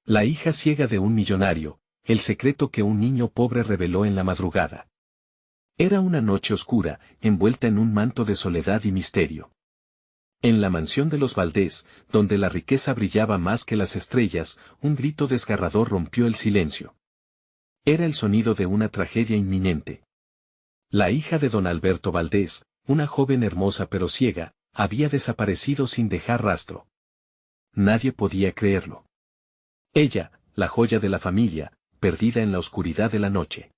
La hija ciega de un millonario, el secreto que un niño pobre reveló en la madrugada. Era una noche oscura, envuelta en un manto de soledad y misterio. En la mansión de los Valdés, donde la riqueza brillaba más que las estrellas, un grito desgarrador rompió el silencio. Era el sonido de una tragedia inminente. La hija de don Alberto Valdés, una joven hermosa pero ciega, había desaparecido sin dejar rastro. Nadie podía creerlo. Ella, la joya de la familia, perdida en la oscuridad de la noche.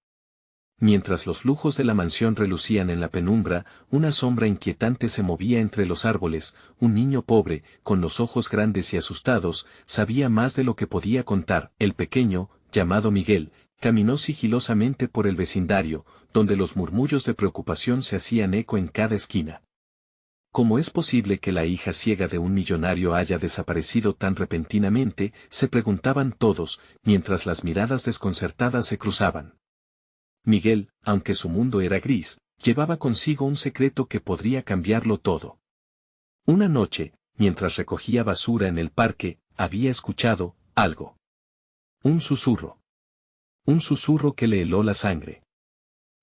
Mientras los lujos de la mansión relucían en la penumbra, una sombra inquietante se movía entre los árboles. Un niño pobre, con los ojos grandes y asustados, sabía más de lo que podía contar. El pequeño, llamado Miguel, caminó sigilosamente por el vecindario, donde los murmullos de preocupación se hacían eco en cada esquina. ¿Cómo es posible que la hija ciega de un millonario haya desaparecido tan repentinamente?, se preguntaban todos, mientras las miradas desconcertadas se cruzaban. Miguel, aunque su mundo era gris, llevaba consigo un secreto que podría cambiarlo todo. Una noche, mientras recogía basura en el parque, había escuchado algo. Un susurro. Un susurro que le heló la sangre.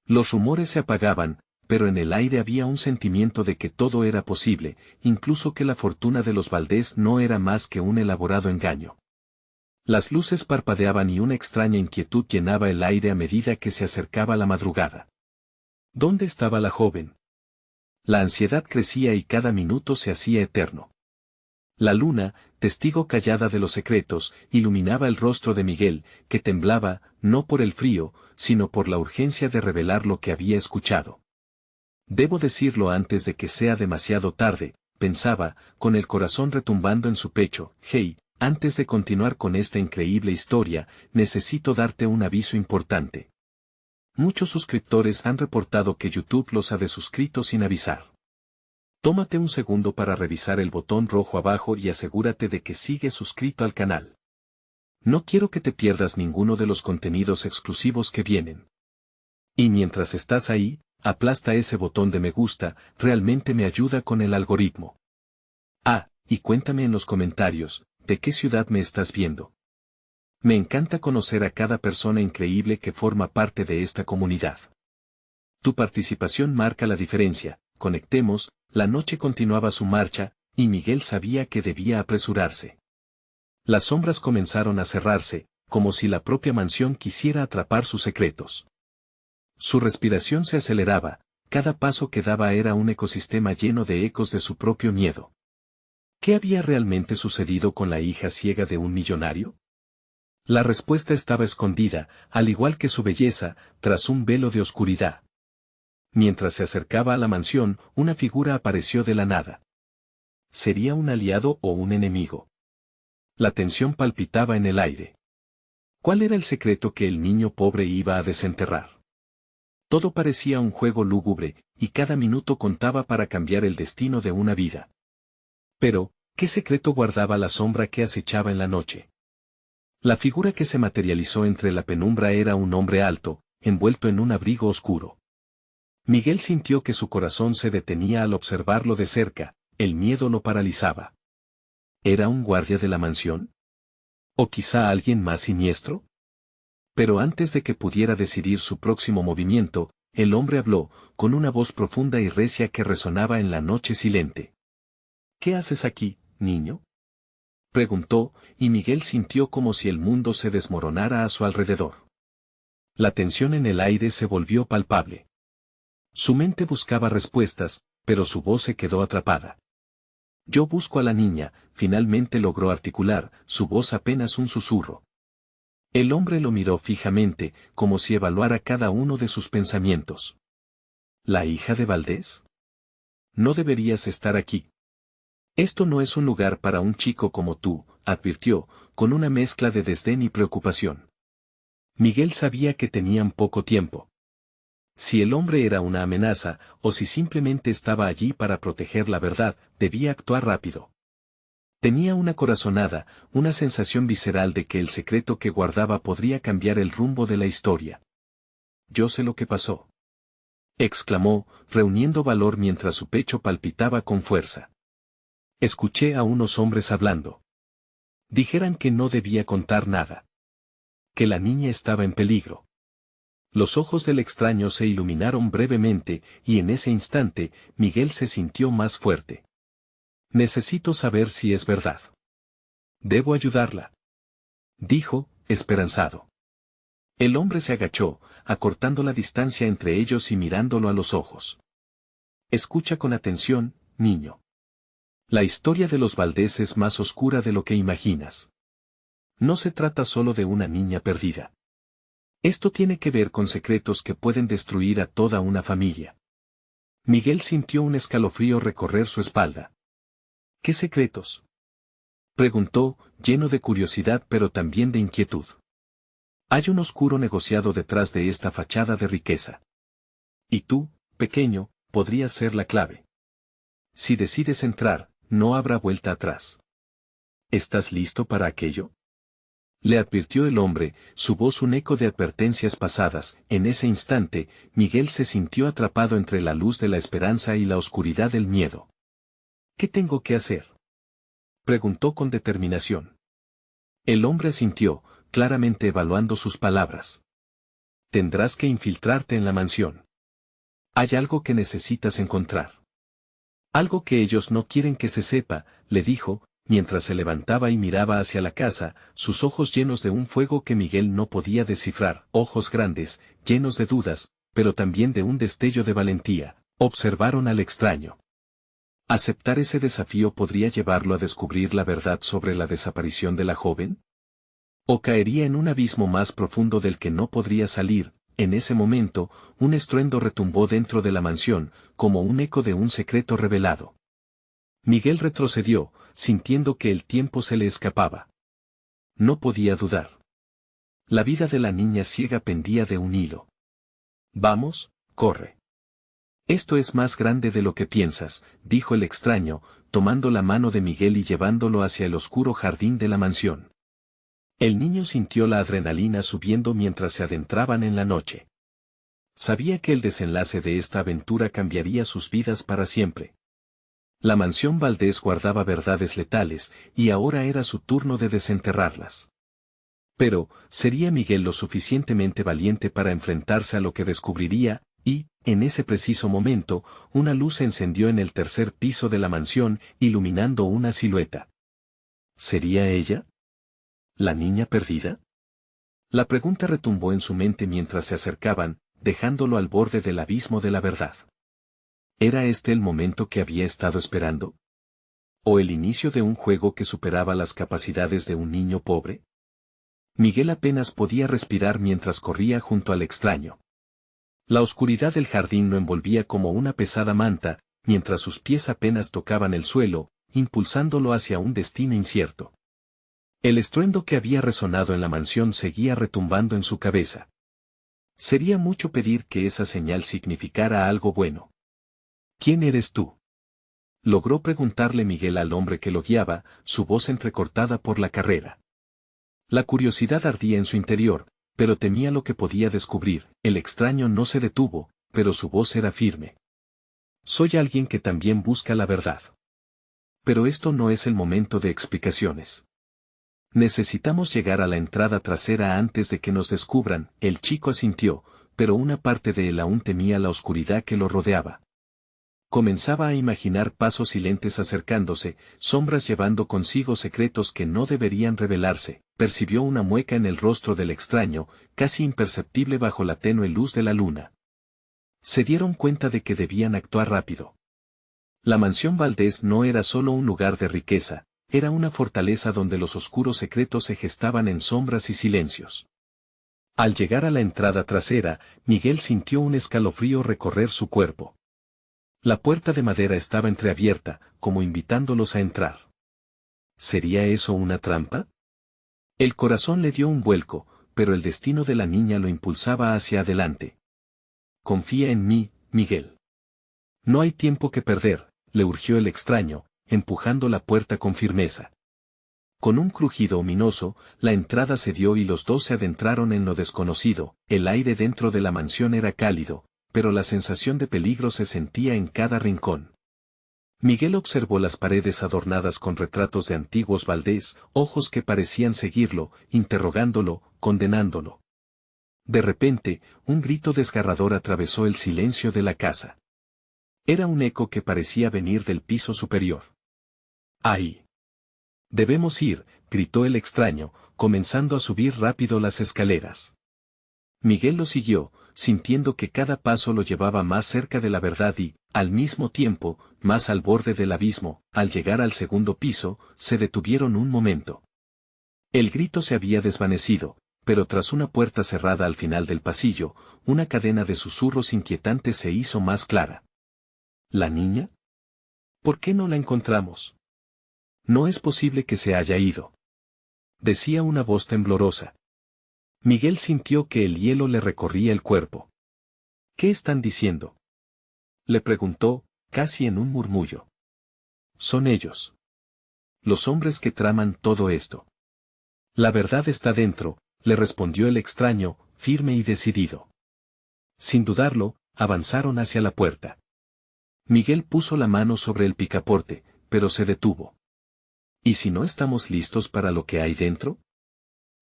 Los rumores se apagaban, pero en el aire había un sentimiento de que todo era posible, incluso que la fortuna de los Valdés no era más que un elaborado engaño. Las luces parpadeaban y una extraña inquietud llenaba el aire a medida que se acercaba la madrugada. ¿Dónde estaba la joven? La ansiedad crecía y cada minuto se hacía eterno. La luna, testigo callada de los secretos, iluminaba el rostro de Miguel, que temblaba, no por el frío, sino por la urgencia de revelar lo que había escuchado. Debo decirlo antes de que sea demasiado tarde, pensaba, con el corazón retumbando en su pecho. Hey, antes de continuar con esta increíble historia, necesito darte un aviso importante. Muchos suscriptores han reportado que YouTube los ha desuscrito sin avisar. Tómate un segundo para revisar el botón rojo abajo y asegúrate de que sigues suscrito al canal. No quiero que te pierdas ninguno de los contenidos exclusivos que vienen. Y mientras estás ahí, aplasta ese botón de me gusta, realmente me ayuda con el algoritmo. Ah, y cuéntame en los comentarios, ¿de qué ciudad me estás viendo? Me encanta conocer a cada persona increíble que forma parte de esta comunidad. Tu participación marca la diferencia. Conectemos. La noche continuaba su marcha, y Miguel sabía que debía apresurarse. Las sombras comenzaron a cerrarse, como si la propia mansión quisiera atrapar sus secretos. Su respiración se aceleraba, cada paso que daba era un ecosistema lleno de ecos de su propio miedo. ¿Qué había realmente sucedido con la hija ciega de un millonario? La respuesta estaba escondida, al igual que su belleza, tras un velo de oscuridad. Mientras se acercaba a la mansión, una figura apareció de la nada. ¿Sería un aliado o un enemigo? La tensión palpitaba en el aire. ¿Cuál era el secreto que el niño pobre iba a desenterrar? Todo parecía un juego lúgubre, y cada minuto contaba para cambiar el destino de una vida. Pero, ¿qué secreto guardaba la sombra que acechaba en la noche? La figura que se materializó entre la penumbra era un hombre alto, envuelto en un abrigo oscuro. Miguel sintió que su corazón se detenía al observarlo de cerca, el miedo lo paralizaba. ¿Era un guardia de la mansión? ¿O quizá alguien más siniestro? Pero antes de que pudiera decidir su próximo movimiento, el hombre habló, con una voz profunda y recia que resonaba en la noche silente. ¿Qué haces aquí, niño?, preguntó, y Miguel sintió como si el mundo se desmoronara a su alrededor. La tensión en el aire se volvió palpable. Su mente buscaba respuestas, pero su voz se quedó atrapada. Yo busco a la niña, finalmente logró articular, su voz apenas un susurro. El hombre lo miró fijamente, como si evaluara cada uno de sus pensamientos. ¿La hija de Valdés? No deberías estar aquí. Esto no es un lugar para un chico como tú, advirtió, con una mezcla de desdén y preocupación. Miguel sabía que tenían poco tiempo. Si el hombre era una amenaza, o si simplemente estaba allí para proteger la verdad, debía actuar rápido. Tenía una corazonada, una sensación visceral de que el secreto que guardaba podría cambiar el rumbo de la historia. Yo sé lo que pasó, exclamó, reuniendo valor mientras su pecho palpitaba con fuerza. Escuché a unos hombres hablando. Dijeran que no debía contar nada. Que la niña estaba en peligro. Los ojos del extraño se iluminaron brevemente, y en ese instante, Miguel se sintió más fuerte. Necesito saber si es verdad. Debo ayudarla, dijo, esperanzado. El hombre se agachó, acortando la distancia entre ellos y mirándolo a los ojos. Escucha con atención, niño. La historia de los Valdés es más oscura de lo que imaginas. No se trata solo de una niña perdida. Esto tiene que ver con secretos que pueden destruir a toda una familia. Miguel sintió un escalofrío recorrer su espalda. ¿Qué secretos?, preguntó, lleno de curiosidad pero también de inquietud. Hay un oscuro negociado detrás de esta fachada de riqueza. Y tú, pequeño, podrías ser la clave. Si decides entrar, no habrá vuelta atrás. ¿Estás listo para aquello?, le advirtió el hombre, su voz un eco de advertencias pasadas. En ese instante, Miguel se sintió atrapado entre la luz de la esperanza y la oscuridad del miedo. ¿Qué tengo que hacer?, preguntó con determinación. El hombre asintió, claramente evaluando sus palabras. Tendrás que infiltrarte en la mansión. Hay algo que necesitas encontrar. Algo que ellos no quieren que se sepa, le dijo, mientras se levantaba y miraba hacia la casa, sus ojos llenos de un fuego que Miguel no podía descifrar, ojos grandes, llenos de dudas, pero también de un destello de valentía, observaron al extraño. ¿Aceptar ese desafío podría llevarlo a descubrir la verdad sobre la desaparición de la joven? ¿O caería en un abismo más profundo del que no podría salir? En ese momento, un estruendo retumbó dentro de la mansión, como un eco de un secreto revelado. Miguel retrocedió, sintiendo que el tiempo se le escapaba. No podía dudar. La vida de la niña ciega pendía de un hilo. Vamos, corre. Esto es más grande de lo que piensas, dijo el extraño, tomando la mano de Miguel y llevándolo hacia el oscuro jardín de la mansión. El niño sintió la adrenalina subiendo mientras se adentraban en la noche. Sabía que el desenlace de esta aventura cambiaría sus vidas para siempre. La mansión Valdés guardaba verdades letales, y ahora era su turno de desenterrarlas. Pero, ¿sería Miguel lo suficientemente valiente para enfrentarse a lo que descubriría? Y, en ese preciso momento, una luz se encendió en el tercer piso de la mansión, iluminando una silueta. ¿Sería ella? ¿La niña perdida? La pregunta retumbó en su mente mientras se acercaban, dejándolo al borde del abismo de la verdad. ¿Era este el momento que había estado esperando? ¿O el inicio de un juego que superaba las capacidades de un niño pobre? Miguel apenas podía respirar mientras corría junto al extraño. La oscuridad del jardín lo envolvía como una pesada manta, mientras sus pies apenas tocaban el suelo, impulsándolo hacia un destino incierto. El estruendo que había resonado en la mansión seguía retumbando en su cabeza. Sería mucho pedir que esa señal significara algo bueno. ¿Quién eres tú?, logró preguntarle Miguel al hombre que lo guiaba, su voz entrecortada por la carrera. La curiosidad ardía en su interior, pero temía lo que podía descubrir. El extraño no se detuvo, pero su voz era firme. Soy alguien que también busca la verdad. Pero esto no es el momento de explicaciones. Necesitamos llegar a la entrada trasera antes de que nos descubran. El chico asintió, pero una parte de él aún temía la oscuridad que lo rodeaba. Comenzaba a imaginar pasos silentes acercándose, sombras llevando consigo secretos que no deberían revelarse. Percibió una mueca en el rostro del extraño, casi imperceptible bajo la tenue luz de la luna. Se dieron cuenta de que debían actuar rápido. La mansión Valdés no era solo un lugar de riqueza, era una fortaleza donde los oscuros secretos se gestaban en sombras y silencios. Al llegar a la entrada trasera, Miguel sintió un escalofrío recorrer su cuerpo. La puerta de madera estaba entreabierta, como invitándolos a entrar. ¿Sería eso una trampa? El corazón le dio un vuelco, pero el destino de la niña lo impulsaba hacia adelante. Confía en mí, Miguel. No hay tiempo que perder, le urgió el extraño, empujando la puerta con firmeza. Con un crujido ominoso, la entrada se dio y los dos se adentraron en lo desconocido. El aire dentro de la mansión era cálido, pero la sensación de peligro se sentía en cada rincón. Miguel observó las paredes adornadas con retratos de antiguos Valdés, ojos que parecían seguirlo, interrogándolo, condenándolo. De repente, un grito desgarrador atravesó el silencio de la casa. Era un eco que parecía venir del piso superior. ¡Ahí! Debemos ir, gritó el extraño, comenzando a subir rápido las escaleras. Miguel lo siguió, sintiendo que cada paso lo llevaba más cerca de la verdad y, al mismo tiempo, más al borde del abismo. Al llegar al segundo piso, se detuvieron un momento. El grito se había desvanecido, pero tras una puerta cerrada al final del pasillo, una cadena de susurros inquietantes se hizo más clara. ¿La niña? ¿Por qué no la encontramos? No es posible que se haya ido. Decía una voz temblorosa. Miguel sintió que el hielo le recorría el cuerpo. ¿Qué están diciendo? Le preguntó, casi en un murmullo. Son ellos. Los hombres que traman todo esto. La verdad está dentro, le respondió el extraño, firme y decidido. Sin dudarlo, avanzaron hacia la puerta. Miguel puso la mano sobre el picaporte, pero se detuvo. ¿Y si no estamos listos para lo que hay dentro?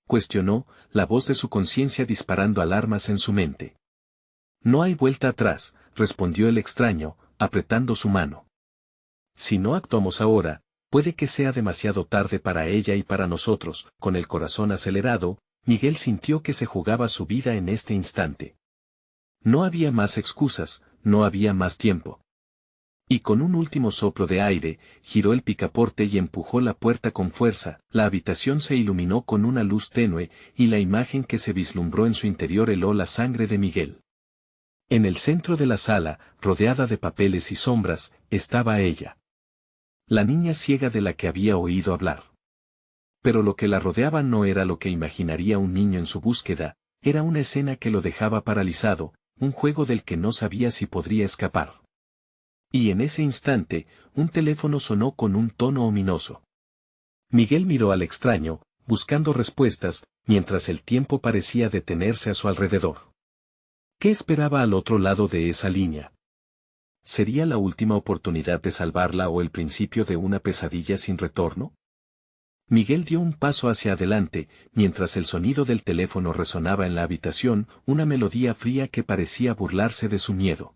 Cuestionó, la voz de su conciencia disparando alarmas en su mente. No hay vuelta atrás, respondió el extraño, apretando su mano. Si no actuamos ahora, puede que sea demasiado tarde para ella y para nosotros. Con el corazón acelerado, Miguel sintió que se jugaba su vida en este instante. No había más excusas, no había más tiempo. Y con un último soplo de aire, giró el picaporte y empujó la puerta con fuerza. La habitación se iluminó con una luz tenue, y la imagen que se vislumbró en su interior heló la sangre de Miguel. En el centro de la sala, rodeada de papeles y sombras, estaba ella. La niña ciega de la que había oído hablar. Pero lo que la rodeaba no era lo que imaginaría un niño en su búsqueda, era una escena que lo dejaba paralizado, un juego del que no sabía si podría escapar. Y en ese instante, un teléfono sonó con un tono ominoso. Miguel miró al extraño, buscando respuestas, mientras el tiempo parecía detenerse a su alrededor. ¿Qué esperaba al otro lado de esa línea? ¿Sería la última oportunidad de salvarla o el principio de una pesadilla sin retorno? Miguel dio un paso hacia adelante, mientras el sonido del teléfono resonaba en la habitación, una melodía fría que parecía burlarse de su miedo.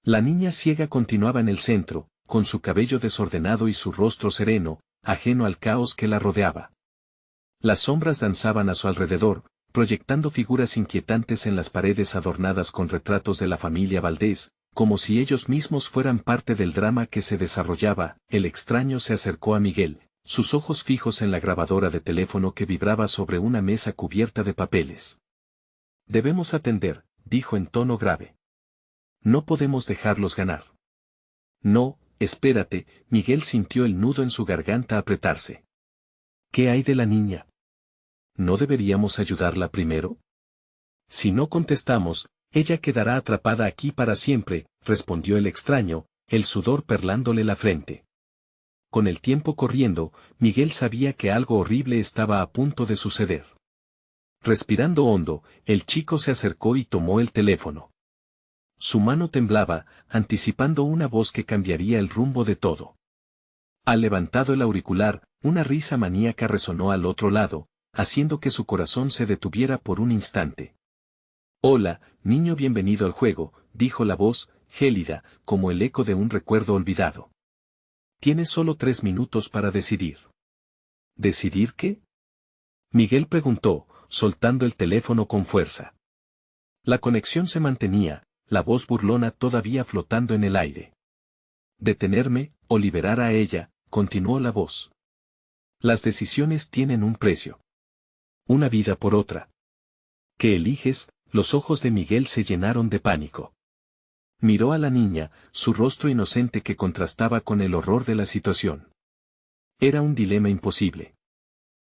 La niña ciega continuaba en el centro, con su cabello desordenado y su rostro sereno, ajeno al caos que la rodeaba. Las sombras danzaban a su alrededor, proyectando figuras inquietantes en las paredes adornadas con retratos de la familia Valdés, como si ellos mismos fueran parte del drama que se desarrollaba. El extraño se acercó a Miguel, sus ojos fijos en la grabadora de teléfono que vibraba sobre una mesa cubierta de papeles. Debemos atender, dijo en tono grave. No podemos dejarlos ganar. No, espérate, Miguel sintió el nudo en su garganta apretarse. ¿Qué hay de la niña? ¿No deberíamos ayudarla primero? Si no contestamos, ella quedará atrapada aquí para siempre, respondió el extraño, el sudor perlándole la frente. Con el tiempo corriendo, Miguel sabía que algo horrible estaba a punto de suceder. Respirando hondo, el chico se acercó y tomó el teléfono. Su mano temblaba, anticipando una voz que cambiaría el rumbo de todo. Al levantado el auricular, una risa maníaca resonó al otro lado, haciendo que su corazón se detuviera por un instante. Hola, niño, bienvenido al juego, dijo la voz, gélida, como el eco de un recuerdo olvidado. Tienes solo 3 minutos para decidir. ¿Decidir qué? Miguel preguntó, soltando el teléfono con fuerza. La conexión se mantenía, la voz burlona todavía flotando en el aire. Detenerme, o liberar a ella, continuó la voz. Las decisiones tienen un precio. Una vida por otra. ¿Qué eliges? Los ojos de Miguel se llenaron de pánico. Miró a la niña, su rostro inocente que contrastaba con el horror de la situación. Era un dilema imposible.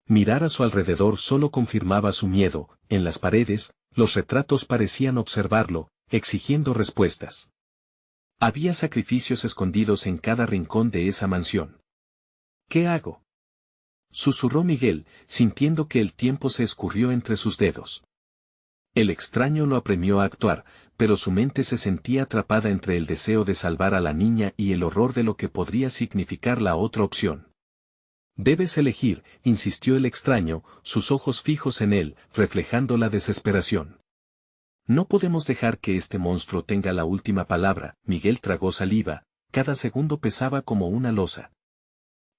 Mirar a su alrededor solo confirmaba su miedo, en las paredes, los retratos parecían observarlo, exigiendo respuestas. Había sacrificios escondidos en cada rincón de esa mansión. ¿Qué hago? Susurró Miguel, sintiendo que el tiempo se escurrió entre sus dedos. El extraño lo apremió a actuar, pero su mente se sentía atrapada entre el deseo de salvar a la niña y el horror de lo que podría significar la otra opción. Debes elegir, insistió el extraño, sus ojos fijos en él, reflejando la desesperación. No podemos dejar que este monstruo tenga la última palabra. Miguel tragó saliva, cada segundo pesaba como una losa.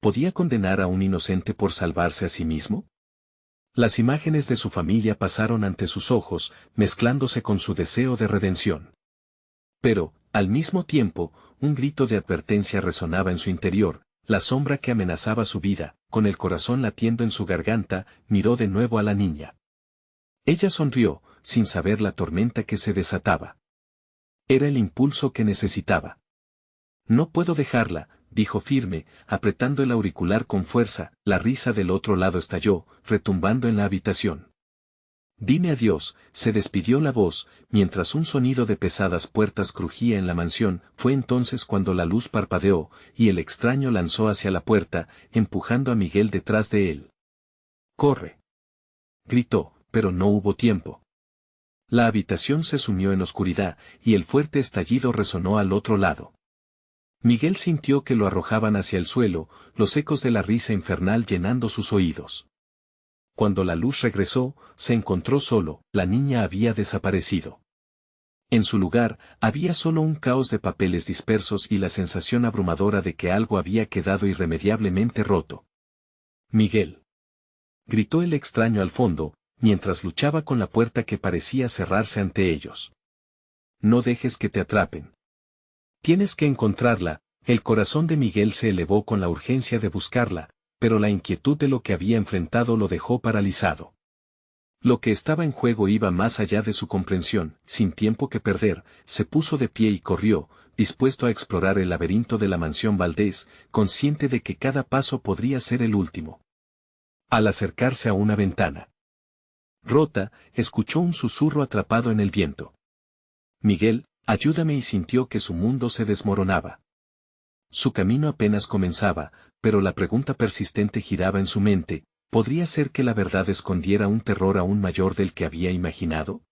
¿Podía condenar a un inocente por salvarse a sí mismo? Las imágenes de su familia pasaron ante sus ojos, mezclándose con su deseo de redención. Pero, al mismo tiempo, un grito de advertencia resonaba en su interior, la sombra que amenazaba su vida, con el corazón latiendo en su garganta, miró de nuevo a la niña. Ella sonrió, sin saber la tormenta que se desataba. Era el impulso que necesitaba. No puedo dejarla, dijo firme, apretando el auricular con fuerza. La risa del otro lado estalló, retumbando en la habitación. Dime adiós, se despidió la voz, mientras un sonido de pesadas puertas crujía en la mansión. Fue entonces cuando la luz parpadeó, y el extraño lanzó hacia la puerta, empujando a Miguel detrás de él. ¡Corre!, gritó, pero no hubo tiempo. La habitación se sumió en oscuridad, y el fuerte estallido resonó al otro lado. Miguel sintió que lo arrojaban hacia el suelo, los ecos de la risa infernal llenando sus oídos. Cuando la luz regresó, se encontró solo, la niña había desaparecido. En su lugar, había solo un caos de papeles dispersos y la sensación abrumadora de que algo había quedado irremediablemente roto. Miguel, gritó el extraño al fondo, mientras luchaba con la puerta que parecía cerrarse ante ellos. No dejes que te atrapen. Tienes que encontrarla. El corazón de Miguel se elevó con la urgencia de buscarla, pero la inquietud de lo que había enfrentado lo dejó paralizado. Lo que estaba en juego iba más allá de su comprensión. Sin tiempo que perder, se puso de pie y corrió, dispuesto a explorar el laberinto de la mansión Valdés, consciente de que cada paso podría ser el último. Al acercarse a una ventana rota, escuchó un susurro atrapado en el viento. Miguel, ayúdame, y sintió que su mundo se desmoronaba. Su camino apenas comenzaba, pero la pregunta persistente giraba en su mente: ¿podría ser que la verdad escondiera un terror aún mayor del que había imaginado?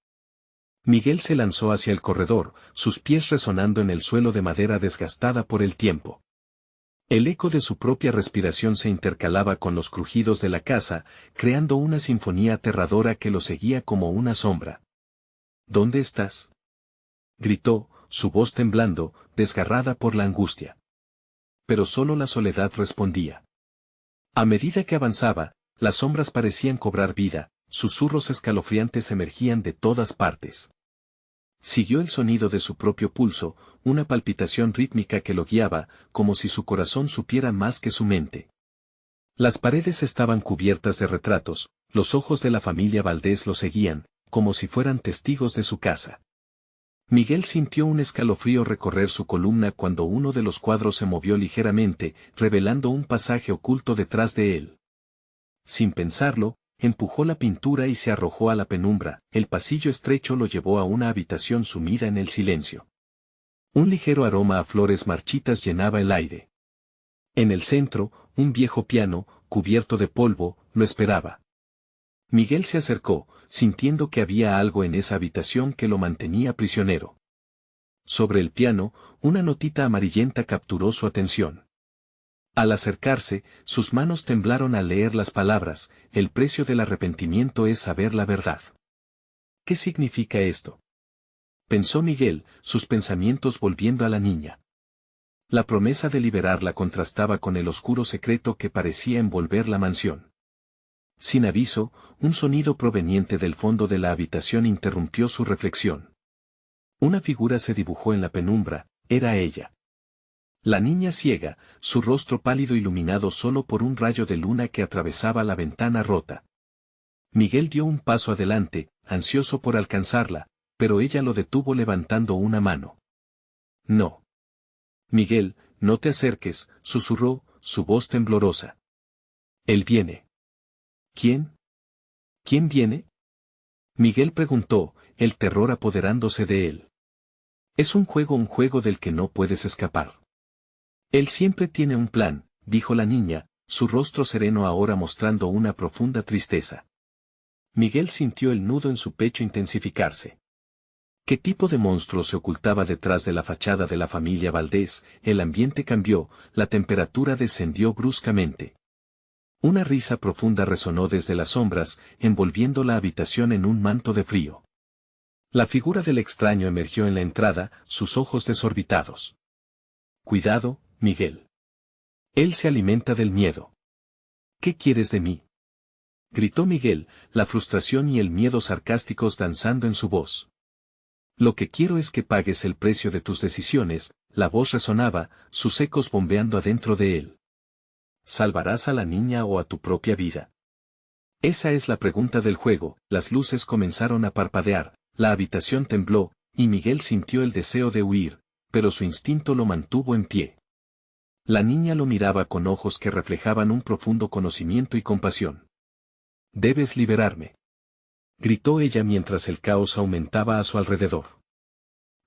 Miguel se lanzó hacia el corredor, sus pies resonando en el suelo de madera desgastada por el tiempo. El eco de su propia respiración se intercalaba con los crujidos de la casa, creando una sinfonía aterradora que lo seguía como una sombra. ¿Dónde estás?, gritó, su voz temblando, desgarrada por la angustia. Pero solo la soledad respondía. A medida que avanzaba, las sombras parecían cobrar vida, susurros escalofriantes emergían de todas partes. Siguió el sonido de su propio pulso, una palpitación rítmica que lo guiaba, como si su corazón supiera más que su mente. Las paredes estaban cubiertas de retratos, los ojos de la familia Valdés lo seguían, como si fueran testigos de su casa. Miguel sintió un escalofrío recorrer su columna cuando uno de los cuadros se movió ligeramente, revelando un pasaje oculto detrás de él. Sin pensarlo, empujó la pintura y se arrojó a la penumbra. El pasillo estrecho lo llevó a una habitación sumida en el silencio. Un ligero aroma a flores marchitas llenaba el aire. En el centro, un viejo piano, cubierto de polvo, lo esperaba. Miguel se acercó, sintiendo que había algo en esa habitación que lo mantenía prisionero. Sobre el piano, una notita amarillenta capturó su atención. Al acercarse, sus manos temblaron al leer las palabras: el precio del arrepentimiento es saber la verdad. ¿Qué significa esto?, pensó Miguel, sus pensamientos volviendo a la niña. La promesa de liberarla contrastaba con el oscuro secreto que parecía envolver la mansión. Sin aviso, un sonido proveniente del fondo de la habitación interrumpió su reflexión. Una figura se dibujó en la penumbra, era ella. La niña ciega, su rostro pálido iluminado solo por un rayo de luna que atravesaba la ventana rota. Miguel dio un paso adelante, ansioso por alcanzarla, pero ella lo detuvo levantando una mano. No. Miguel, no te acerques, susurró, su voz temblorosa. Él viene. ¿Quién? ¿Quién viene?, Miguel preguntó, el terror apoderándose de él. Es un juego del que no puedes escapar. Él siempre tiene un plan, dijo la niña, su rostro sereno ahora mostrando una profunda tristeza. Miguel sintió el nudo en su pecho intensificarse. ¿Qué tipo de monstruo se ocultaba detrás de la fachada de la familia Valdés? El ambiente cambió, la temperatura descendió bruscamente. Una risa profunda resonó desde las sombras, envolviendo la habitación en un manto de frío. La figura del extraño emergió en la entrada, sus ojos desorbitados. Cuidado, Miguel. Él se alimenta del miedo. ¿Qué quieres de mí? Gritó Miguel, la frustración y el miedo sarcásticos danzando en su voz. Lo que quiero es que pagues el precio de tus decisiones. La voz resonaba, sus ecos bombeando adentro de él. ¿Salvarás a la niña o a tu propia vida? Esa es la pregunta del juego. Las luces comenzaron a parpadear, la habitación tembló, y Miguel sintió el deseo de huir, pero su instinto lo mantuvo en pie. La niña lo miraba con ojos que reflejaban un profundo conocimiento y compasión. «Debes liberarme», gritó ella mientras el caos aumentaba a su alrededor.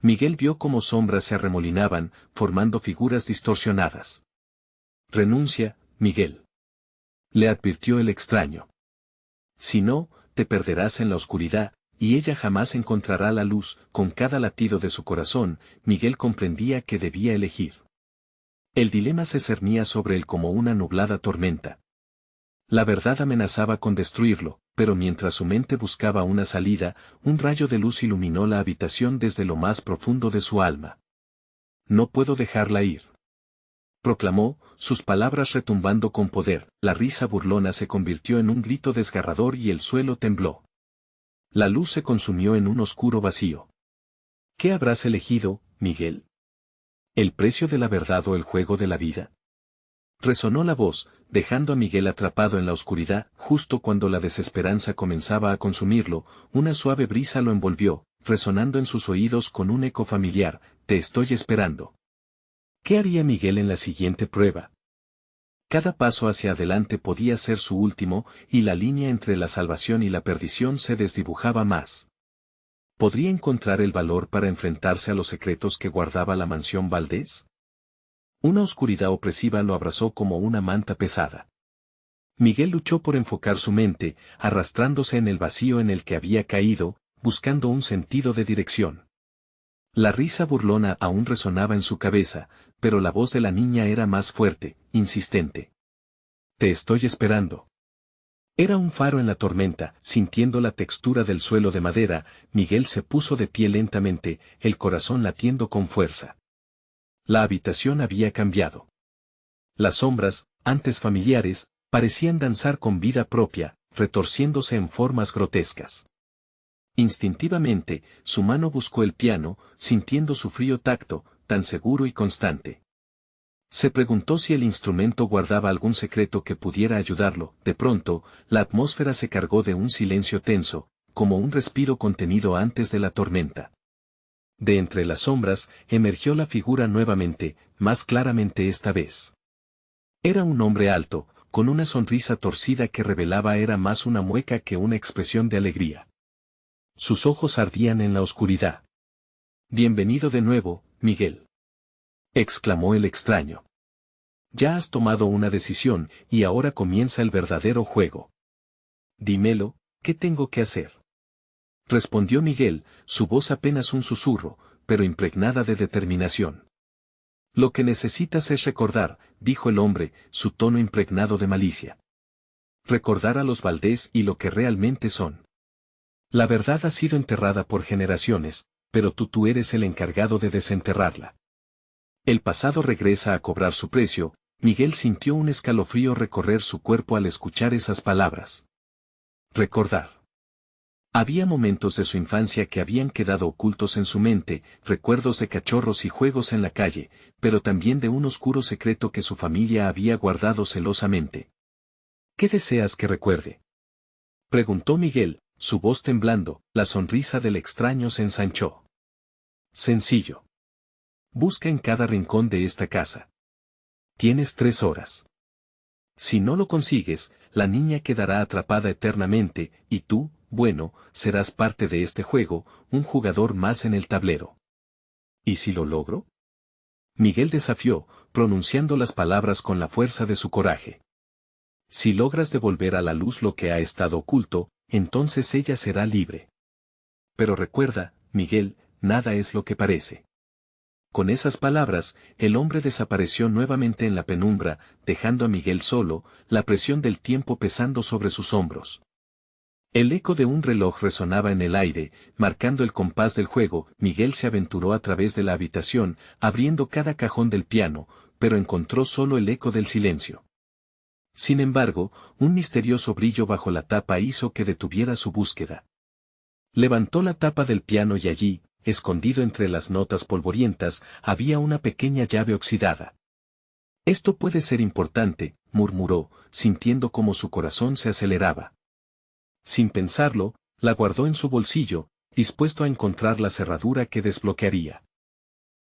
Miguel vio cómo sombras se arremolinaban, formando figuras distorsionadas. «Renuncia, Miguel», le advirtió el extraño. «Si no, te perderás en la oscuridad, y ella jamás encontrará la luz». Con cada latido de su corazón, Miguel comprendía que debía elegir. El dilema se cernía sobre él como una nublada tormenta. La verdad amenazaba con destruirlo, pero mientras su mente buscaba una salida, un rayo de luz iluminó la habitación desde lo más profundo de su alma. «No puedo dejarla ir», proclamó, sus palabras retumbando con poder. La risa burlona se convirtió en un grito desgarrador y el suelo tembló. La luz se consumió en un oscuro vacío. ¿Qué habrás elegido, Miguel? ¿El precio de la verdad o el juego de la vida? Resonó la voz, dejando a Miguel atrapado en la oscuridad. Justo cuando la desesperanza comenzaba a consumirlo, una suave brisa lo envolvió, resonando en sus oídos con un eco familiar: «Te estoy esperando». ¿Qué haría Miguel en la siguiente prueba? Cada paso hacia adelante podía ser su último, y la línea entre la salvación y la perdición se desdibujaba más. ¿Podría encontrar el valor para enfrentarse a los secretos que guardaba la mansión Valdés? Una oscuridad opresiva lo abrazó como una manta pesada. Miguel luchó por enfocar su mente, arrastrándose en el vacío en el que había caído, buscando un sentido de dirección. La risa burlona aún resonaba en su cabeza, pero la voz de la niña era más fuerte, insistente. «Te estoy esperando». Era un faro en la tormenta. Sintiendo la textura del suelo de madera, Miguel se puso de pie lentamente, el corazón latiendo con fuerza. La habitación había cambiado. Las sombras, antes familiares, parecían danzar con vida propia, retorciéndose en formas grotescas. Instintivamente, su mano buscó el piano, sintiendo su frío tacto, tan seguro y constante. Se preguntó si el instrumento guardaba algún secreto que pudiera ayudarlo. De pronto, la atmósfera se cargó de un silencio tenso, como un respiro contenido antes de la tormenta. De entre las sombras, emergió la figura nuevamente, más claramente esta vez. Era un hombre alto, con una sonrisa torcida que revelaba era más una mueca que una expresión de alegría. Sus ojos ardían en la oscuridad. «Bienvenido de nuevo, Miguel», exclamó el extraño. «Ya has tomado una decisión, y ahora comienza el verdadero juego. Dímelo, ¿qué tengo que hacer?», respondió Miguel, su voz apenas un susurro, pero impregnada de determinación. «Lo que necesitas es recordar», dijo el hombre, su tono impregnado de malicia. «Recordar a los Valdés y lo que realmente son. La verdad ha sido enterrada por generaciones, pero tú eres el encargado de desenterrarla. El pasado regresa a cobrar su precio». Miguel sintió un escalofrío recorrer su cuerpo al escuchar esas palabras. Recordar. Había momentos de su infancia que habían quedado ocultos en su mente, recuerdos de cachorros y juegos en la calle, pero también de un oscuro secreto que su familia había guardado celosamente. «¿Qué deseas que recuerde?», preguntó Miguel, su voz temblando. La sonrisa del extraño se ensanchó. «Sencillo. Busca en cada rincón de esta casa. Tienes 3 horas. Si no lo consigues, la niña quedará atrapada eternamente, y tú, bueno, serás parte de este juego, un jugador más en el tablero». «¿Y si lo logro?», Miguel desafió, pronunciando las palabras con la fuerza de su coraje. «Si logras devolver a la luz lo que ha estado oculto, entonces ella será libre. Pero recuerda, Miguel, nada es lo que parece. Con esas palabras, el hombre desapareció nuevamente en la penumbra, dejando a Miguel solo, la presión del tiempo pesando sobre sus hombros. El eco de un reloj resonaba en el aire, marcando el compás del juego. Miguel se aventuró a través de la habitación, abriendo cada cajón del piano, pero encontró solo el eco del silencio. Sin embargo, un misterioso brillo bajo la tapa hizo que detuviera su búsqueda. Levantó la tapa del piano y allí, escondido entre las notas polvorientas, había una pequeña llave oxidada. Esto puede ser importante, murmuró, sintiendo cómo su corazón se aceleraba. Sin pensarlo, la guardó en su bolsillo, dispuesto a encontrar la cerradura que desbloquearía.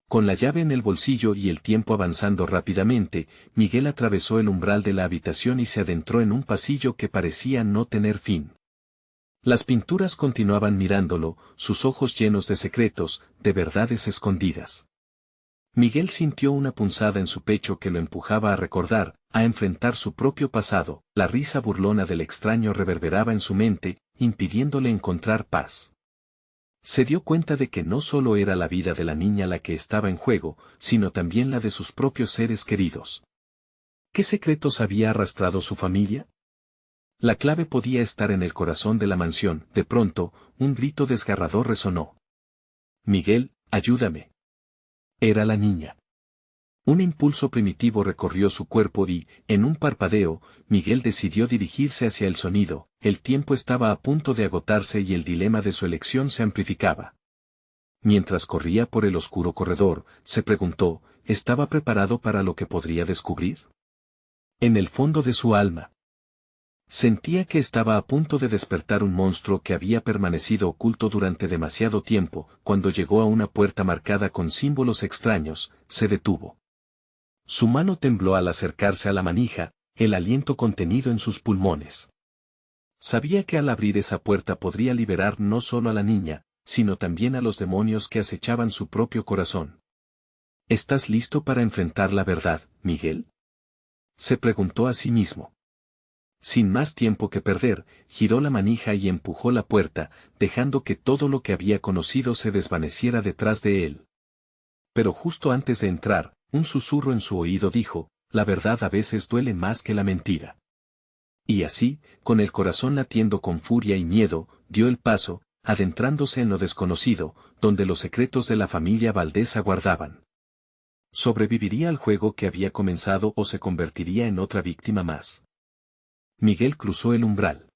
Con la llave en el bolsillo y el tiempo avanzando rápidamente, Miguel atravesó el umbral de la habitación y se adentró en un pasillo que parecía no tener fin. Las pinturas continuaban mirándolo, sus ojos llenos de secretos, de verdades escondidas. Miguel sintió una punzada en su pecho que lo empujaba a recordar, a enfrentar su propio pasado. La risa burlona del extraño reverberaba en su mente, impidiéndole encontrar paz. Se dio cuenta de que no solo era la vida de la niña la que estaba en juego, sino también la de sus propios seres queridos. ¿Qué secretos había arrastrado su familia? La clave podía estar en el corazón de la mansión. De pronto, un grito desgarrador resonó. «Miguel, ayúdame». Era la niña. Un impulso primitivo recorrió su cuerpo y, en un parpadeo, Miguel decidió dirigirse hacia el sonido. El tiempo estaba a punto de agotarse y el dilema de su elección se amplificaba. Mientras corría por el oscuro corredor, se preguntó, ¿estaba preparado para lo que podría descubrir? En el fondo de su alma, sentía que estaba a punto de despertar un monstruo que había permanecido oculto durante demasiado tiempo. Cuando llegó a una puerta marcada con símbolos extraños, se detuvo. Su mano tembló al acercarse a la manija, el aliento contenido en sus pulmones. Sabía que al abrir esa puerta podría liberar no solo a la niña, sino también a los demonios que acechaban su propio corazón. ¿Estás listo para enfrentar la verdad, Miguel?, se preguntó a sí mismo. Sin más tiempo que perder, giró la manija y empujó la puerta, dejando que todo lo que había conocido se desvaneciera detrás de él. Pero justo antes de entrar, un susurro en su oído dijo, la verdad a veces duele más que la mentira. Y así, con el corazón latiendo con furia y miedo, dio el paso, adentrándose en lo desconocido, donde los secretos de la familia Valdés aguardaban. ¿Sobreviviría al juego que había comenzado o se convertiría en otra víctima más? Miguel cruzó el umbral.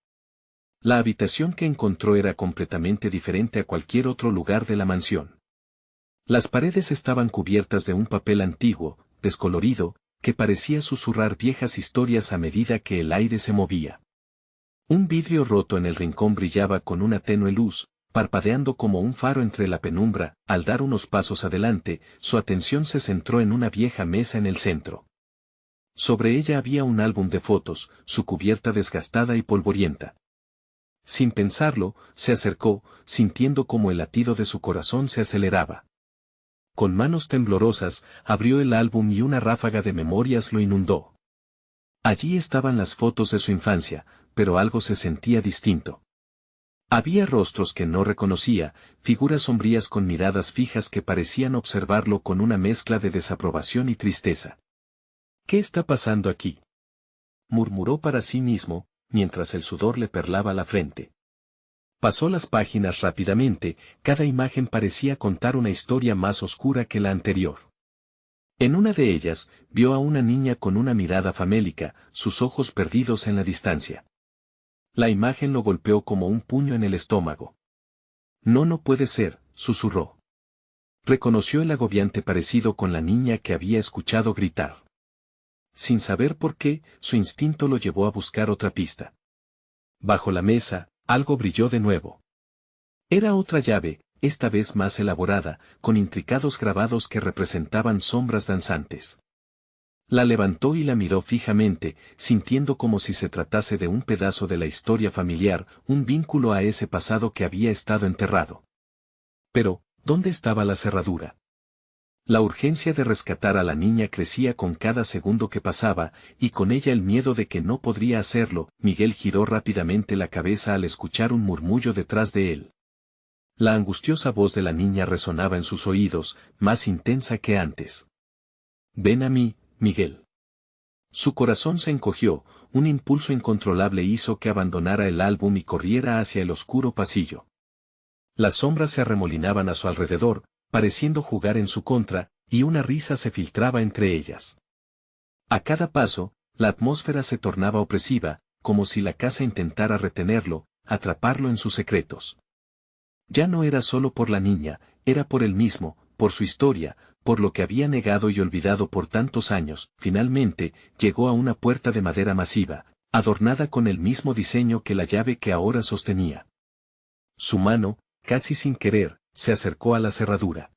La habitación que encontró era completamente diferente a cualquier otro lugar de la mansión. Las paredes estaban cubiertas de un papel antiguo, descolorido, que parecía susurrar viejas historias a medida que el aire se movía. Un vidrio roto en el rincón brillaba con una tenue luz, parpadeando como un faro entre la penumbra. Al dar unos pasos adelante, su atención se centró en una vieja mesa en el centro. Sobre ella había un álbum de fotos, su cubierta desgastada y polvorienta. Sin pensarlo, se acercó, sintiendo como el latido de su corazón se aceleraba. Con manos temblorosas, abrió el álbum y una ráfaga de memorias lo inundó. Allí estaban las fotos de su infancia, pero algo se sentía distinto. Había rostros que no reconocía, figuras sombrías con miradas fijas que parecían observarlo con una mezcla de desaprobación y tristeza. ¿Qué está pasando aquí?, murmuró para sí mismo, mientras el sudor le perlaba la frente. Pasó las páginas rápidamente, cada imagen parecía contar una historia más oscura que la anterior. En una de ellas, vio a una niña con una mirada famélica, sus ojos perdidos en la distancia. La imagen lo golpeó como un puño en el estómago. No puede ser, susurró. Reconoció el agobiante parecido con la niña que había escuchado gritar. Sin saber por qué, su instinto lo llevó a buscar otra pista. Bajo la mesa, algo brilló de nuevo. Era otra llave, esta vez más elaborada, con intricados grabados que representaban sombras danzantes. La levantó y la miró fijamente, sintiendo como si se tratase de un pedazo de la historia familiar, un vínculo a ese pasado que había estado enterrado. Pero, ¿dónde estaba la cerradura? La urgencia de rescatar a la niña crecía con cada segundo que pasaba, y con ella el miedo de que no podría hacerlo. Miguel giró rápidamente la cabeza al escuchar un murmullo detrás de él. La angustiosa voz de la niña resonaba en sus oídos, más intensa que antes. Ven a mí, Miguel. Su corazón se encogió, un impulso incontrolable hizo que abandonara el álbum y corriera hacia el oscuro pasillo. Las sombras se arremolinaban a su alrededor, pareciendo jugar en su contra, y una risa se filtraba entre ellas. A cada paso, la atmósfera se tornaba opresiva, como si la casa intentara retenerlo, atraparlo en sus secretos. Ya no era solo por la niña, era por él mismo, por su historia, por lo que había negado y olvidado por tantos años. Finalmente, llegó a una puerta de madera masiva, adornada con el mismo diseño que la llave que ahora sostenía. Su mano, casi sin querer, se acercó a la cerradura.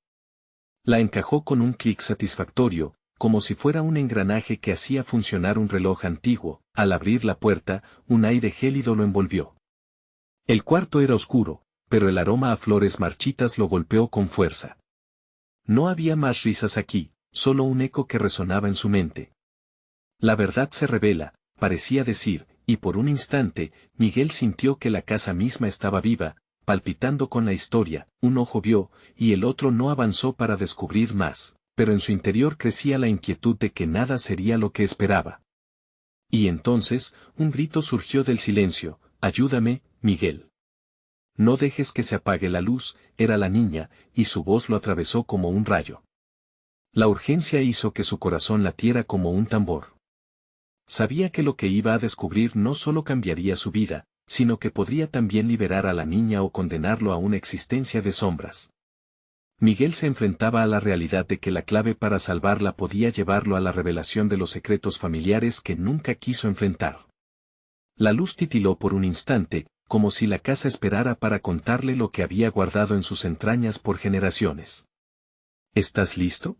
La encajó con un clic satisfactorio, como si fuera un engranaje que hacía funcionar un reloj antiguo. Al abrir la puerta, un aire gélido lo envolvió. El cuarto era oscuro, pero el aroma a flores marchitas lo golpeó con fuerza. No había más risas aquí, solo un eco que resonaba en su mente. La verdad se revela, parecía decir, y por un instante, Miguel sintió que la casa misma estaba viva, palpitando con la historia. Un ojo vio, y el otro no avanzó para descubrir más, pero en su interior crecía la inquietud de que nada sería lo que esperaba. Y entonces, un grito surgió del silencio: «Ayúdame, Miguel. No dejes que se apague la luz», era la niña, y su voz lo atravesó como un rayo. La urgencia hizo que su corazón latiera como un tambor. Sabía que lo que iba a descubrir no solo cambiaría su vida, sino que podría también liberar a la niña o condenarlo a una existencia de sombras. Miguel se enfrentaba a la realidad de que la clave para salvarla podía llevarlo a la revelación de los secretos familiares que nunca quiso enfrentar. La luz titiló por un instante, como si la casa esperara para contarle lo que había guardado en sus entrañas por generaciones. ¿Estás listo?,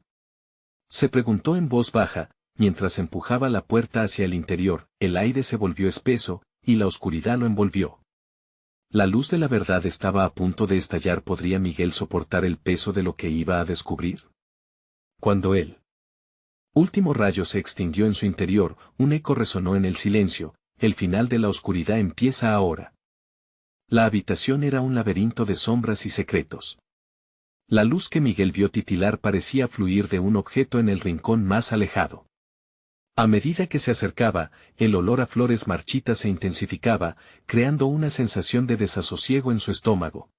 se preguntó en voz baja, mientras empujaba la puerta hacia el interior. El aire se volvió espeso, y la oscuridad lo envolvió. La luz de la verdad estaba a punto de estallar. ¿Podría Miguel soportar el peso de lo que iba a descubrir? Cuando el último rayo se extinguió en su interior, un eco resonó en el silencio: «El final de la oscuridad empieza ahora». La habitación era un laberinto de sombras y secretos. La luz que Miguel vio titilar parecía fluir de un objeto en el rincón más alejado. A medida que se acercaba, el olor a flores marchitas se intensificaba, creando una sensación de desasosiego en su estómago.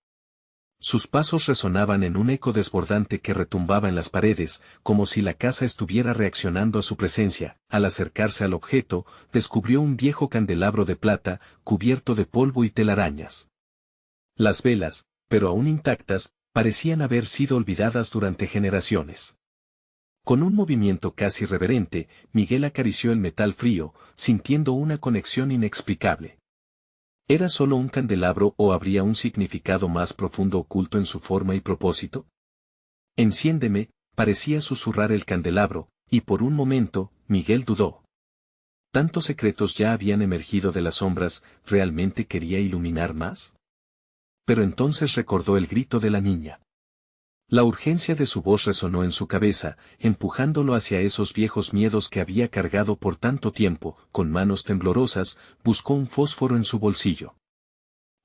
Sus pasos resonaban en un eco desbordante que retumbaba en las paredes, como si la casa estuviera reaccionando a su presencia. Al acercarse al objeto, descubrió un viejo candelabro de plata, cubierto de polvo y telarañas. Las velas, pero aún intactas, parecían haber sido olvidadas durante generaciones. Con un movimiento casi reverente, Miguel acarició el metal frío, sintiendo una conexión inexplicable. ¿Era solo un candelabro o habría un significado más profundo oculto en su forma y propósito? «Enciéndeme», parecía susurrar el candelabro, y por un momento, Miguel dudó. ¿Tantos secretos ya habían emergido de las sombras? ¿Realmente quería iluminar más? Pero entonces recordó el grito de la niña. La urgencia de su voz resonó en su cabeza, empujándolo hacia esos viejos miedos que había cargado por tanto tiempo. Con manos temblorosas, buscó un fósforo en su bolsillo.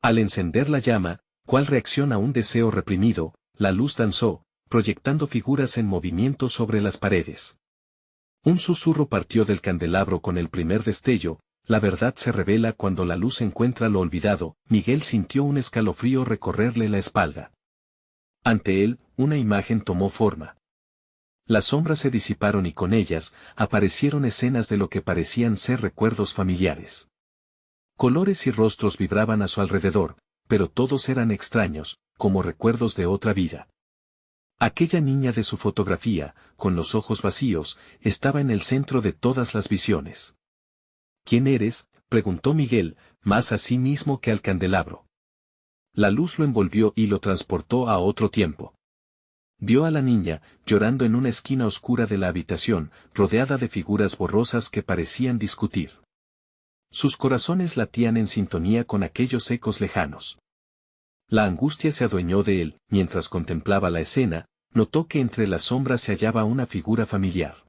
Al encender la llama, cual reacción a un deseo reprimido, la luz danzó, proyectando figuras en movimiento sobre las paredes. Un susurro partió del candelabro con el primer destello: «La verdad se revela cuando la luz encuentra lo olvidado». Miguel sintió un escalofrío recorrerle la espalda. Ante él, una imagen tomó forma. Las sombras se disiparon y con ellas, aparecieron escenas de lo que parecían ser recuerdos familiares. Colores y rostros vibraban a su alrededor, pero todos eran extraños, como recuerdos de otra vida. Aquella niña de su fotografía, con los ojos vacíos, estaba en el centro de todas las visiones. «¿Quién eres?», preguntó Miguel, más a sí mismo que al candelabro. La luz lo envolvió y lo transportó a otro tiempo. Vio a la niña, llorando en una esquina oscura de la habitación, rodeada de figuras borrosas que parecían discutir. Sus corazones latían en sintonía con aquellos ecos lejanos. La angustia se adueñó de él. Mientras contemplaba la escena, notó que entre las sombras se hallaba una figura familiar.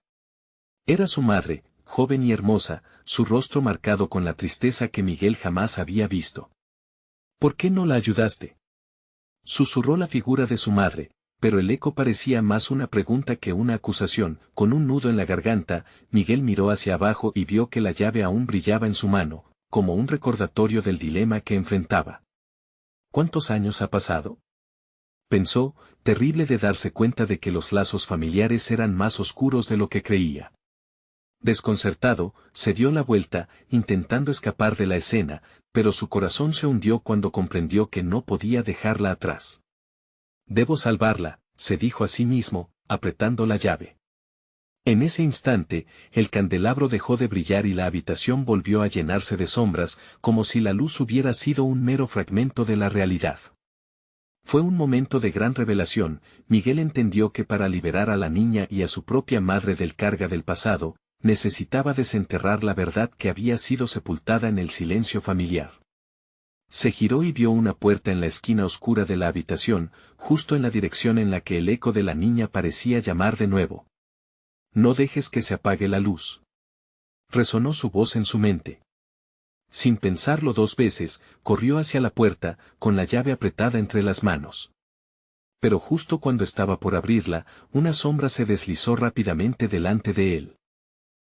Era su madre, joven y hermosa, su rostro marcado con la tristeza que Miguel jamás había visto. «¿Por qué no la ayudaste?», Susurró la figura de su madre, pero el eco parecía más una pregunta que una acusación. Con un nudo en la garganta, Miguel miró hacia abajo y vio que la llave aún brillaba en su mano, como un recordatorio del dilema que enfrentaba. ¿Cuántos años ha pasado? Pensó, terrible de darse cuenta de que los lazos familiares eran más oscuros de lo que creía. Desconcertado, se dio la vuelta, intentando escapar de la escena, pero su corazón se hundió cuando comprendió que no podía dejarla atrás. Debo salvarla, se dijo a sí mismo, apretando la llave. En ese instante, el candelabro dejó de brillar y la habitación volvió a llenarse de sombras, como si la luz hubiera sido un mero fragmento de la realidad. Fue un momento de gran revelación. Miguel entendió que para liberar a la niña y a su propia madre del carga del pasado, necesitaba desenterrar la verdad que había sido sepultada en el silencio familiar. Se giró y vio una puerta en la esquina oscura de la habitación, justo en la dirección en la que el eco de la niña parecía llamar de nuevo. No dejes que se apague la luz. Resonó su voz en su mente. Sin pensarlo dos veces, corrió hacia la puerta, con la llave apretada entre las manos. Pero justo cuando estaba por abrirla, una sombra se deslizó rápidamente delante de él.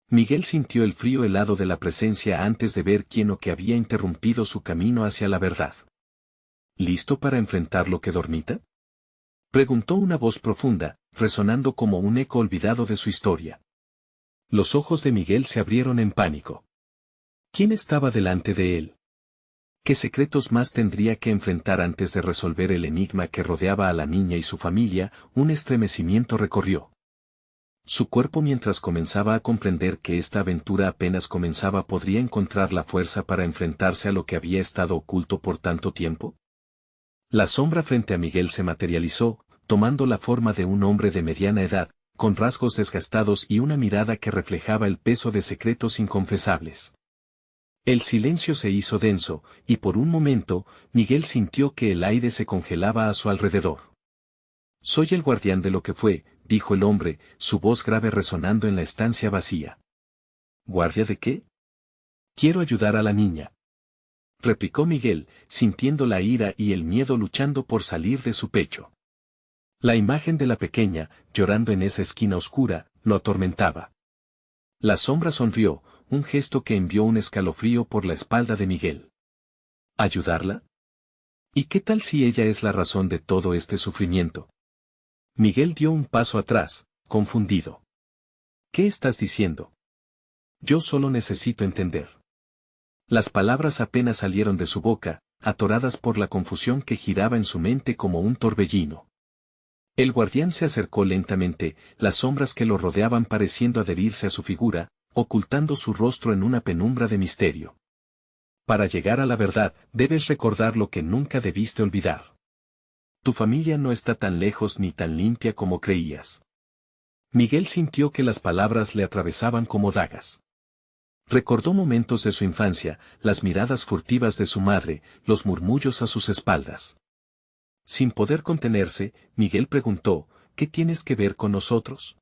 Miguel sintió el frío helado de la presencia antes de ver quién o qué había interrumpido su camino hacia la verdad. ¿Listo para enfrentar lo que dormita? Preguntó una voz profunda, resonando como un eco olvidado de su historia. Los ojos de Miguel se abrieron en pánico. ¿Quién estaba delante de él? ¿Qué secretos más tendría que enfrentar antes de resolver el enigma que rodeaba a la niña y su familia? Un estremecimiento recorrió su cuerpo mientras comenzaba a comprender que esta aventura apenas comenzaba. ¿Podría encontrar la fuerza para enfrentarse a lo que había estado oculto por tanto tiempo? La sombra frente a Miguel se materializó, tomando la forma de un hombre de mediana edad, con rasgos desgastados y una mirada que reflejaba el peso de secretos inconfesables. El silencio se hizo denso, y por un momento, Miguel sintió que el aire se congelaba a su alrededor. Soy el guardián de lo que fue, dijo el hombre, su voz grave resonando en la estancia vacía. ¿Guardia de qué? Quiero ayudar a la niña, replicó Miguel, sintiendo la ira y el miedo luchando por salir de su pecho. La imagen de la pequeña, llorando en esa esquina oscura, lo atormentaba. La sombra sonrió, un gesto que envió un escalofrío por la espalda de Miguel. ¿Ayudarla? ¿Y qué tal si ella es la razón de todo este sufrimiento? Miguel dio un paso atrás, confundido. ¿Qué estás diciendo? Yo solo necesito entender. Las palabras apenas salieron de su boca, atoradas por la confusión que giraba en su mente como un torbellino. El guardián se acercó lentamente, las sombras que lo rodeaban pareciendo adherirse a su figura, ocultando su rostro en una penumbra de misterio. Para llegar a la verdad, debes recordar lo que nunca debiste olvidar. Tu familia no está tan lejos ni tan limpia como creías. Miguel sintió que las palabras le atravesaban como dagas. Recordó momentos de su infancia, las miradas furtivas de su madre, los murmullos a sus espaldas. Sin poder contenerse, Miguel preguntó, ¿qué tienes que ver con nosotros?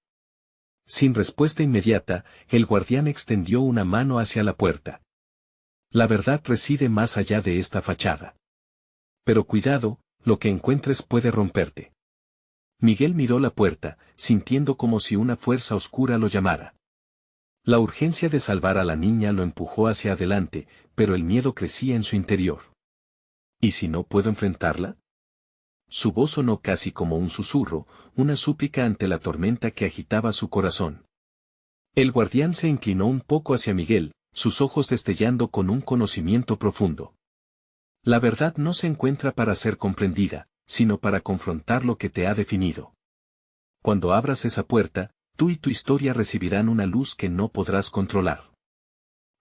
Sin respuesta inmediata, el guardián extendió una mano hacia la puerta. La verdad reside más allá de esta fachada. Pero cuidado, lo que encuentres puede romperte. Miguel miró la puerta, sintiendo como si una fuerza oscura lo llamara. La urgencia de salvar a la niña lo empujó hacia adelante, pero el miedo crecía en su interior. ¿Y si no puedo enfrentarla? Su voz sonó casi como un susurro, una súplica ante la tormenta que agitaba su corazón. El guardián se inclinó un poco hacia Miguel, sus ojos destellando con un conocimiento profundo. La verdad no se encuentra para ser comprendida, sino para confrontar lo que te ha definido. Cuando abras esa puerta, tú y tu historia recibirán una luz que no podrás controlar.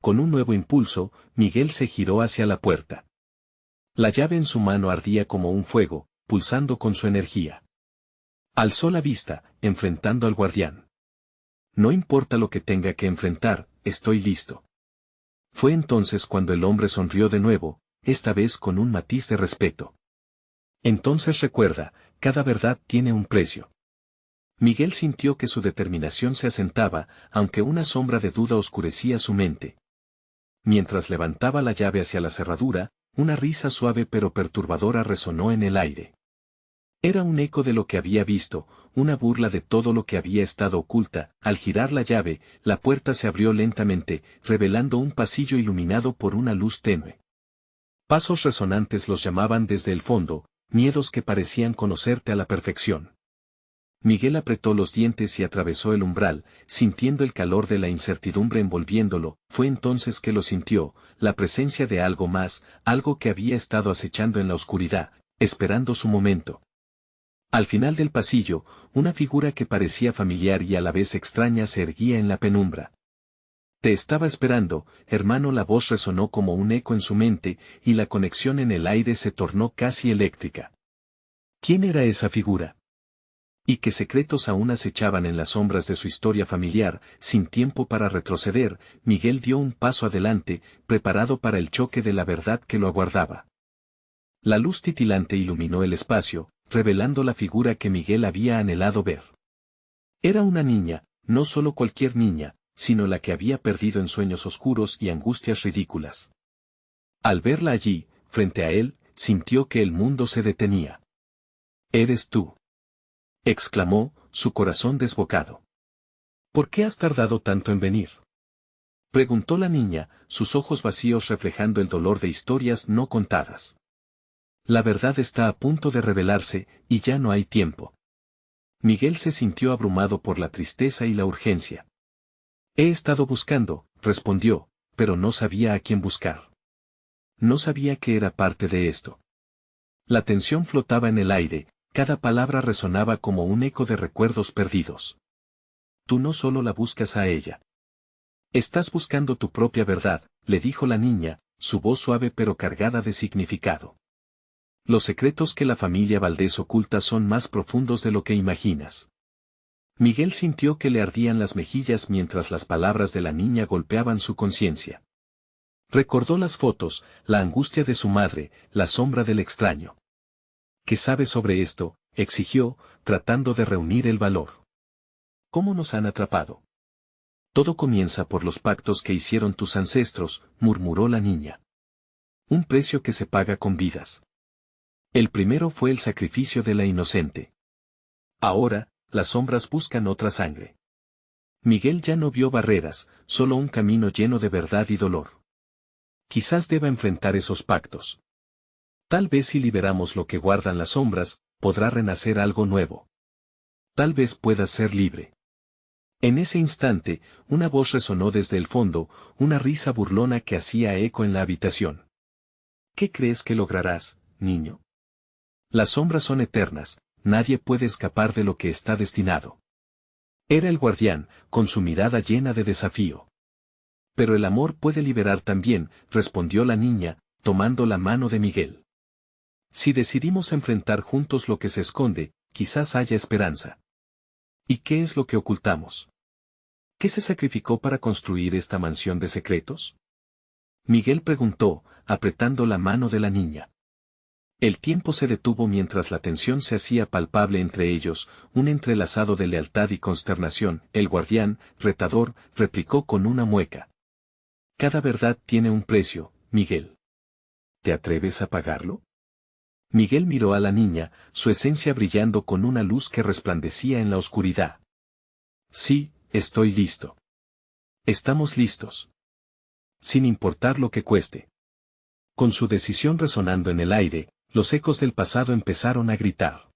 Con un nuevo impulso, Miguel se giró hacia la puerta. La llave en su mano ardía como un fuego, pulsando con su energía. Alzó la vista, enfrentando al guardián. No importa lo que tenga que enfrentar, estoy listo. Fue entonces cuando el hombre sonrió de nuevo, esta vez con un matiz de respeto. Entonces recuerda, cada verdad tiene un precio. Miguel sintió que su determinación se asentaba, aunque una sombra de duda oscurecía su mente. Mientras levantaba la llave hacia la cerradura, una risa suave pero perturbadora resonó en el aire. Era un eco de lo que había visto, una burla de todo lo que había estado oculta. Al girar la llave, la puerta se abrió lentamente, revelando un pasillo iluminado por una luz tenue. Pasos resonantes los llamaban desde el fondo, miedos que parecían conocerte a la perfección. Miguel apretó los dientes y atravesó el umbral, sintiendo el calor de la incertidumbre envolviéndolo. Fue entonces que lo sintió, la presencia de algo más, algo que había estado acechando en la oscuridad, esperando su momento. Al final del pasillo, una figura que parecía familiar y a la vez extraña se erguía en la penumbra. Te estaba esperando, hermano. La voz resonó como un eco en su mente, y la conexión en el aire se tornó casi eléctrica. ¿Quién era esa figura? ¿Y qué secretos aún acechaban en las sombras de su historia familiar? Sin tiempo para retroceder, Miguel dio un paso adelante, preparado para el choque de la verdad que lo aguardaba. La luz titilante iluminó el espacio, revelando la figura que Miguel había anhelado ver. Era una niña, no solo cualquier niña, sino la que había perdido en sueños oscuros y angustias ridículas. Al verla allí, frente a él, sintió que el mundo se detenía. «¿Eres tú?», exclamó, su corazón desbocado. «¿Por qué has tardado tanto en venir?», preguntó la niña, sus ojos vacíos reflejando el dolor de historias no contadas. «La verdad está a punto de revelarse, y ya no hay tiempo». Miguel se sintió abrumado por la tristeza y la urgencia. «He estado buscando», respondió, pero no sabía a quién buscar. No sabía que era parte de esto. La tensión flotaba en el aire, cada palabra resonaba como un eco de recuerdos perdidos. «Tú no solo la buscas a ella. Estás buscando tu propia verdad», le dijo la niña, su voz suave pero cargada de significado. «Los secretos que la familia Valdés oculta son más profundos de lo que imaginas». Miguel sintió que le ardían las mejillas mientras las palabras de la niña golpeaban su conciencia. Recordó las fotos, la angustia de su madre, la sombra del extraño. «¿Qué sabes sobre esto?», exigió, tratando de reunir el valor. «¿Cómo nos han atrapado?». «Todo comienza por los pactos que hicieron tus ancestros», murmuró la niña. «Un precio que se paga con vidas. El primero fue el sacrificio de la inocente. Ahora, las sombras buscan otra sangre». Miguel ya no vio barreras, solo un camino lleno de verdad y dolor. «Quizás deba enfrentar esos pactos. Tal vez si liberamos lo que guardan las sombras, podrá renacer algo nuevo. Tal vez puedas ser libre». En ese instante, una voz resonó desde el fondo, una risa burlona que hacía eco en la habitación. «¿Qué crees que lograrás, niño? Las sombras son eternas, nadie puede escapar de lo que está destinado». Era el guardián, con su mirada llena de desafío. «Pero el amor puede liberar también», respondió la niña, tomando la mano de Miguel. «Si decidimos enfrentar juntos lo que se esconde, quizás haya esperanza». «¿Y qué es lo que ocultamos? ¿Qué se sacrificó para construir esta mansión de secretos?», Miguel preguntó, apretando la mano de la niña. El tiempo se detuvo mientras la tensión se hacía palpable entre ellos, un entrelazado de lealtad y consternación. El guardián, retador, replicó con una mueca. «Cada verdad tiene un precio, Miguel. ¿Te atreves a pagarlo?». Miguel miró a la niña, su esencia brillando con una luz que resplandecía en la oscuridad. «Sí, estoy listo. Estamos listos. Sin importar lo que cueste». Con su decisión resonando en el aire, los ecos del pasado empezaron a gritar.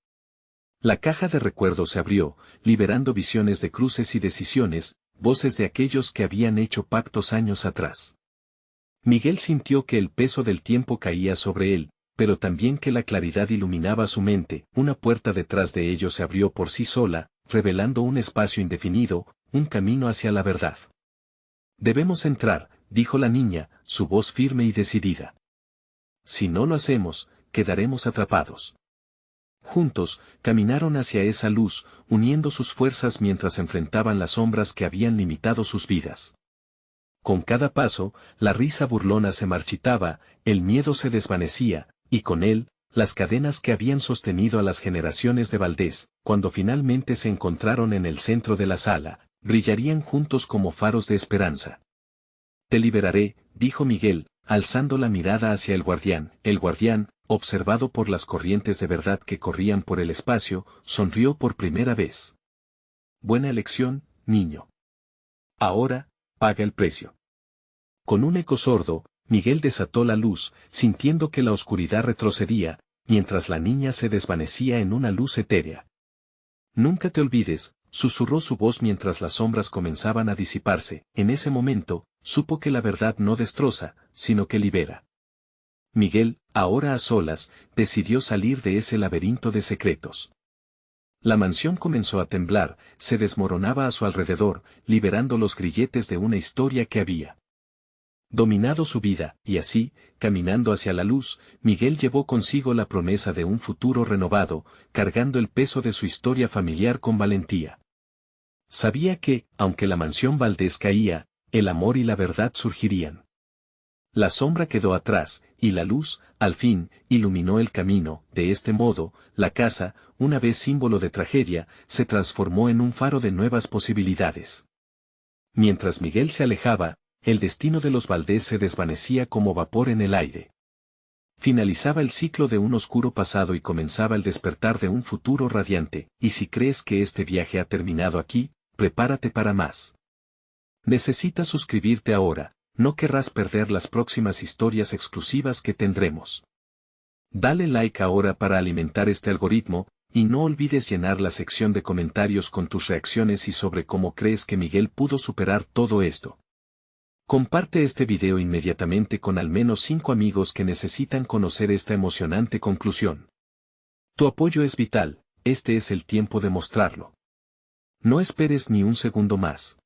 La caja de recuerdos se abrió, liberando visiones de cruces y decisiones, voces de aquellos que habían hecho pactos años atrás. Miguel sintió que el peso del tiempo caía sobre él, pero también que la claridad iluminaba su mente. Una puerta detrás de ellos se abrió por sí sola, revelando un espacio indefinido, un camino hacia la verdad. «Debemos entrar», dijo la niña, su voz firme y decidida. «Si no lo hacemos, quedaremos atrapados». Juntos, caminaron hacia esa luz, uniendo sus fuerzas mientras enfrentaban las sombras que habían limitado sus vidas. Con cada paso, la risa burlona se marchitaba, el miedo se desvanecía, y con él, las cadenas que habían sostenido a las generaciones de Valdés. Cuando finalmente se encontraron en el centro de la sala, brillarían juntos como faros de esperanza. «Te liberaré», dijo Miguel, alzando la mirada hacia el guardián. El guardián, observado por las corrientes de verdad que corrían por el espacio, sonrió por primera vez. Buena elección, niño. Ahora, paga el precio. Con un eco sordo, Miguel desató la luz, sintiendo que la oscuridad retrocedía, mientras la niña se desvanecía en una luz etérea. Nunca te olvides, susurró su voz mientras las sombras comenzaban a disiparse. En ese momento, supo que la verdad no destroza, sino que libera. Miguel, ahora a solas, decidió salir de ese laberinto de secretos. La mansión comenzó a temblar, se desmoronaba a su alrededor, liberando los grilletes de una historia que había dominado su vida, y así, caminando hacia la luz, Miguel llevó consigo la promesa de un futuro renovado, cargando el peso de su historia familiar con valentía. Sabía que, aunque la mansión Valdés caía, el amor y la verdad surgirían. La sombra quedó atrás, y la luz, al fin, iluminó el camino. De este modo, la casa, una vez símbolo de tragedia, se transformó en un faro de nuevas posibilidades. Mientras Miguel se alejaba, el destino de los Valdés se desvanecía como vapor en el aire. Finalizaba el ciclo de un oscuro pasado y comenzaba el despertar de un futuro radiante, y si crees que este viaje ha terminado aquí, prepárate para más. Necesitas suscribirte ahora, no querrás perder las próximas historias exclusivas que tendremos. Dale like ahora para alimentar este algoritmo, y no olvides llenar la sección de comentarios con tus reacciones y sobre cómo crees que Miguel pudo superar todo esto. Comparte este video inmediatamente con al menos 5 amigos que necesitan conocer esta emocionante conclusión. Tu apoyo es vital, este es el tiempo de mostrarlo. No esperes ni un segundo más.